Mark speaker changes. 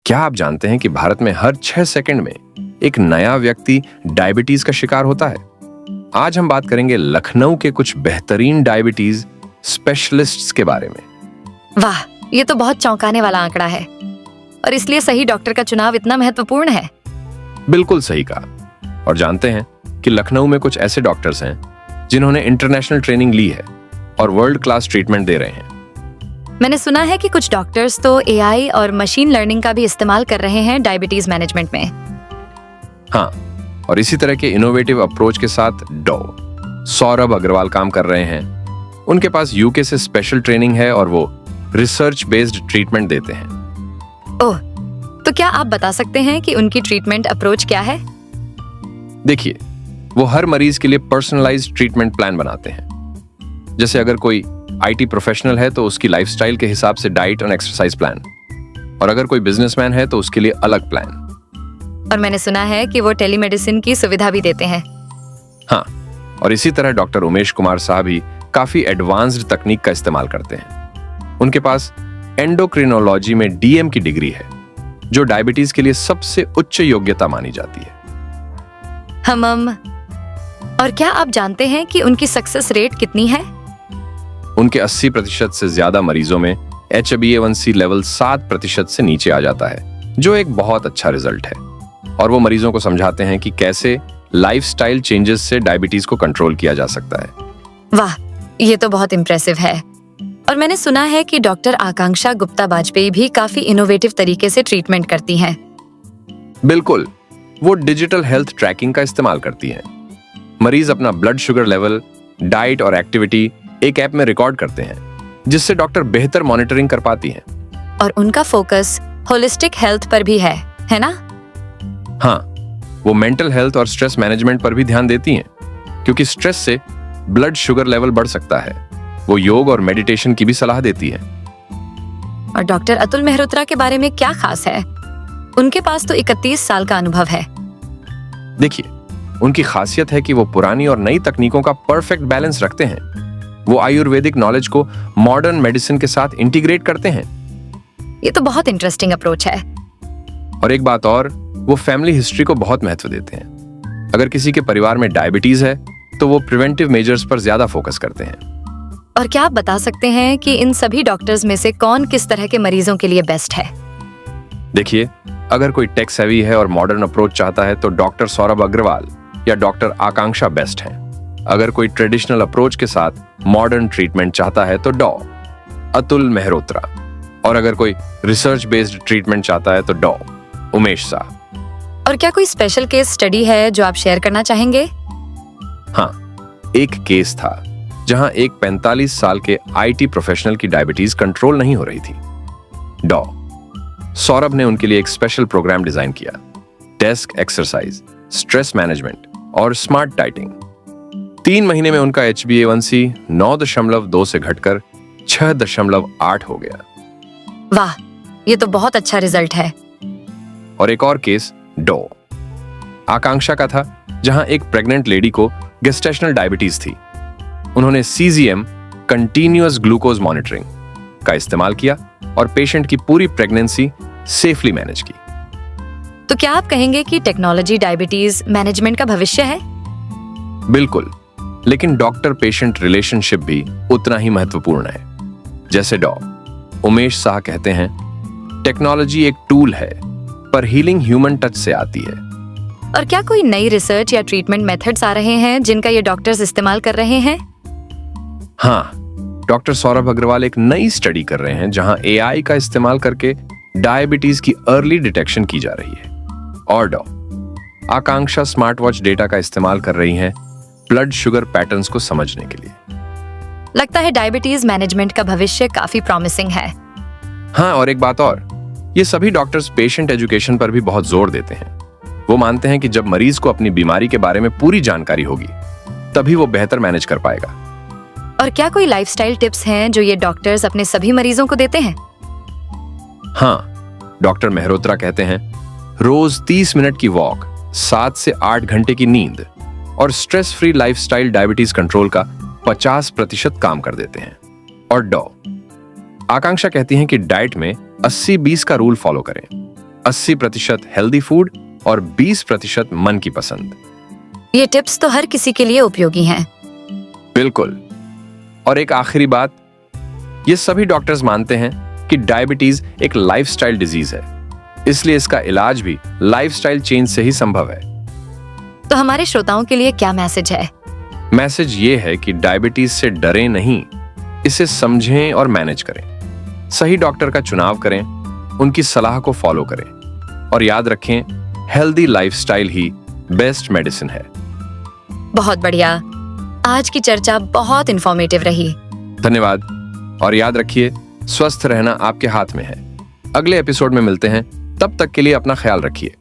Speaker 1: क्या आप जानते हैं कि भारत में हर 6 सेकंड में एक नया व्यक्ति डायबिटीज का शिकार होता है? आज हम बात करेंगे लखनऊ के कुछ बेहतरीन डायबिटीज स्पेशलिस्ट्स के बारे में।
Speaker 2: वाह, ये तो बहुत चौंकाने वाला आंकड़ा है और इसलिए सही डॉक्टर का चुनाव इतना महत्वपूर्ण है।
Speaker 1: बिल्कुल सही कहा। और जानते हैं कि लखनऊ में कुछ ऐसे डॉक्टर्स हैं जिन्होंने इंटरनेशनल ट्रेनिंग ली है और वर्ल्ड क्लास ट्रीटमेंट दे रहे हैं।
Speaker 2: मैंने सुना है कि कुछ डॉक्टर्स तो एआई और मशीन लर्निंग का भी इस्तेमाल कर रहे हैं डायबिटीज मैनेजमेंट में।
Speaker 1: हाँ, और इसी तरह के इनोवेटिव अप्रोच के साथ सौरभ अग्रवाल काम कर रहे हैं। उनके पास यूके से स्पेशल ट्रेनिंग है और वो रिसर्च बेस्ड ट्रीटमेंट देते हैं।
Speaker 2: ओह, तो क्या आप बता सकते हैं कि उनकी ट्रीटमेंट अप्रोच क्या है?
Speaker 1: देखिए, वो हर मरीज के लिए पर्सनलाइज्ड ट्रीटमेंट प्लान बनाते हैं। जैसे अगर कोई आईटी प्रोफेशनल है तो उसकी लाइफस्टाइल के हिसाब से डाइट और एक्सरसाइज प्लान, और अगर कोई बिजनेसमैन है तो उसके लिए अलग प्लान।
Speaker 2: और मैंने सुना है कि वो टेलीमेडिसिन की सुविधा भी देते हैं।
Speaker 1: हाँ, और इसी तरह डॉक्टर उमेश कुमार साहब भी काफी एडवांस्ड तकनीक का इस्तेमाल करते हैं। उनके पास एंडोक्रिनोलॉजी में डीएम की डिग्री है, जो डायबिटीज के लिए सबसे उच्च योग्यता मानी जाती है।
Speaker 2: और क्या आप जानते हैं कि उनकी सक्सेस रेट कितनी है?
Speaker 1: उनके 80% से ज्यादा मरीजों में HbA1c लेवल 7% से नीचे आ जाता है, जो एक बहुत अच्छा रिजल्ट है। और वो मरीजों को समझाते हैं कि कैसे लाइफस्टाइल चेंजेस से डायबिटीज को कंट्रोल किया जा सकता है।
Speaker 2: वाह, ये तो बहुत इम्प्रेसिव है। और मैंने सुना है कि डॉक्टर आकांक्षा गुप्ता बाजपेयी भी काफी इनोवेटिव तरीके से ट्रीटमेंट करती हैं।
Speaker 1: बिल्कुल, वो डिजिटल हेल्थ ट्रैकिंग का इस्तेमाल करती हैं। मरीज अपना ब्लड शुगर लेवल, डाइट और एक्टिविटी एक ऐप में रिकॉर्ड करते हैं, जिससे डॉक्टर बेहतर मॉनिटरिंग कर पाती हैं।
Speaker 2: और उनका फोकस होलिस्टिक हेल्थ पर भी है ना?
Speaker 1: हाँ, वो मेंटल हेल्थ और स्ट्रेस मैनेजमेंट पर भी ध्यान देती हैं, क्योंकि स्ट्रेस से ब्लड शुगर लेवल बढ़ सकता है। वो योग और मेडिटेशन की भी सलाह देती है।
Speaker 2: और डॉक्टर अतुल मेहरोत्रा के बारे में क्या खास है? उनके पास तो 31 साल का अनुभव है।
Speaker 1: देखिए, उनकी खासियत है कि वो पुरानी और नई तकनीकों का परफेक्ट बैलेंस रखते हैं। वो आयुर्वेदिक नॉलेज को मॉडर्न मेडिसिन के साथ इंटीग्रेट करते हैं।
Speaker 2: ये तो बहुत इंटरेस्टिंग अप्रोच है।
Speaker 1: और एक बात और, वो फैमिली हिस्ट्री को बहुत महत्व देते हैं। अगर किसी के परिवार में डायबिटीज है तो वो प्रिवेंटिव मेजर्स पर ज्यादा फोकस करते हैं।
Speaker 2: और क्या आप बता सकते हैं कि इन सभी डॉक्टर्स में से कौन किस तरह के मरीजों के लिए बेस्ट है?
Speaker 1: देखिए, अगर कोई टेक सेवी है और मॉडर्न अप्रोच चाहता है तो डॉक्टर सौरभ अग्रवाल या डॉक्टर आकांक्षा बेस्ट हैं। अगर कोई ट्रेडिशनल अप्रोच के साथ मॉडर्न ट्रीटमेंट चाहता है तो अतुल मेहरोत्रा, और अगर कोई रिसर्च बेस्ड ट्रीटमेंट चाहता है तो उमेश साहब।
Speaker 2: और क्या कोई स्पेशल केस स्टडी है जो आप शेयर करना चाहेंगे?
Speaker 1: हाँ, एक केस था जहां एक 45 साल के आईटी प्रोफेशनल की डायबिटीज कंट्रोल नहीं हो रही थी। सौरभ ने उनके लिए एक स्पेशल प्रोग्राम डिजाइन किया। डेस्क एक्सरसाइज, स्ट्रेस मैनेजमेंट और स्मार्ट डाइटिंग। 3 महीने में उनका HbA1c 9.2 से घटकर 6.8 हो गया।
Speaker 2: वाह, ये तो बहुत अच्छा रिजल्ट है।
Speaker 1: और एक और केस आकांक्षा का था, जहां एक प्रेग्नेंट लेडी को गेस्टेशनल डायबिटीज थी। उन्होंने CGM कंटीन्यूअस ग्लूकोज मॉनिटरिंग का इस्तेमाल किया और पेशेंट की पूरी प्रेगनेंसी सेफली मैनेज की।
Speaker 2: तो क्या आप कहेंगे कि टेक्नोलॉजी डायबिटीज मैनेजमेंट का भविष्य है?
Speaker 1: बिल्कुल, लेकिन डॉक्टर पेशेंट रिलेशनशिप भी उतना ही महत्वपूर्ण है। जैसे उमेश शाह कहते हैं, टेक्नोलॉजी एक टूल है, पर हीलिंग ह्यूमन टच से आती है।
Speaker 2: और क्या कोई नई रिसर्च या ट्रीटमेंट मेथड्स आ रहे हैं जिनका ये डॉक्टर्स इस्तेमाल कर रहे हैं?
Speaker 1: हाँ, डॉक्टर सौरभ अग्रवाल एक नई स्टडी कर रहे हैं जहां AI का इस्तेमाल करके डायबिटीज की अर्ली डिटेक्शन की जा रही है। और आकांक्षा स्मार्ट वॉच डेटा का इस्तेमाल कर रही हैं ब्लड शुगर पैटर्न्स को समझने के लिए।
Speaker 2: लगता है डायबिटीज मैनेजमेंट का भविष्य काफी प्रॉमिसिंग है।
Speaker 1: हाँ, और एक बात और, ये सभी डॉक्टर्स पेशेंट एजुकेशन पर भी बहुत जोर देते हैं। वो मानते हैं कि जब मरीज को अपनी बीमारी के बारे में पूरी जानकारी होगी, तभी वो बेहतर मैनेज कर पाएगा।
Speaker 2: और क्या कोई लाइफस्टाइल टिप्स हैं जो ये डॉक्टर्स अपने सभी मरीजों को देते हैं?
Speaker 1: हाँ, डॉक्टर मेहरोत्रा कहते हैं, रोज 30 मिनट की वॉक, 7 से 8 घंटे की नींद और stress free lifestyle diabetes control का 50% काम कर देते हैं। और आकांक्षा कहती हैं कि डाइट में 80-20 का रूल फॉलो करें। 80% हेल्दी फूड और 20% मन की पसंद।
Speaker 2: ये टिप्स तो हर किसी के लिए उपयोगी हैं।
Speaker 1: बिल्कुल। और एक आखिरी बात, ये सभी डॉक्टर्स मानते हैं कि डायबिटीज एक लाइफस्टाइल डिजीज है, इसलिए इसका इलाज भी लाइफस्टाइल चेंज से ही संभव है।
Speaker 2: तो हमारे श्रोताओं के लिए क्या मैसेज है?
Speaker 1: मैसेज ये है कि डायबिटीज से डरें नहीं, इसे समझें और मैनेज करें। सही डॉक्टर का चुनाव करें, उनकी सलाह को फॉलो करें और याद रखें, हेल्दी लाइफस्टाइल ही बेस्ट मेडिसिन है।
Speaker 2: बहुत बढ़िया। आज की चर्चा बहुत इंफॉर्मेटिव रही।
Speaker 1: धन्यवाद। और याद रखिए, स्वस्थ रहना आपके हाथ में है। अगले एपिसोड में मिलते हैं, तब तक के लिए अपना ख्याल रखिए।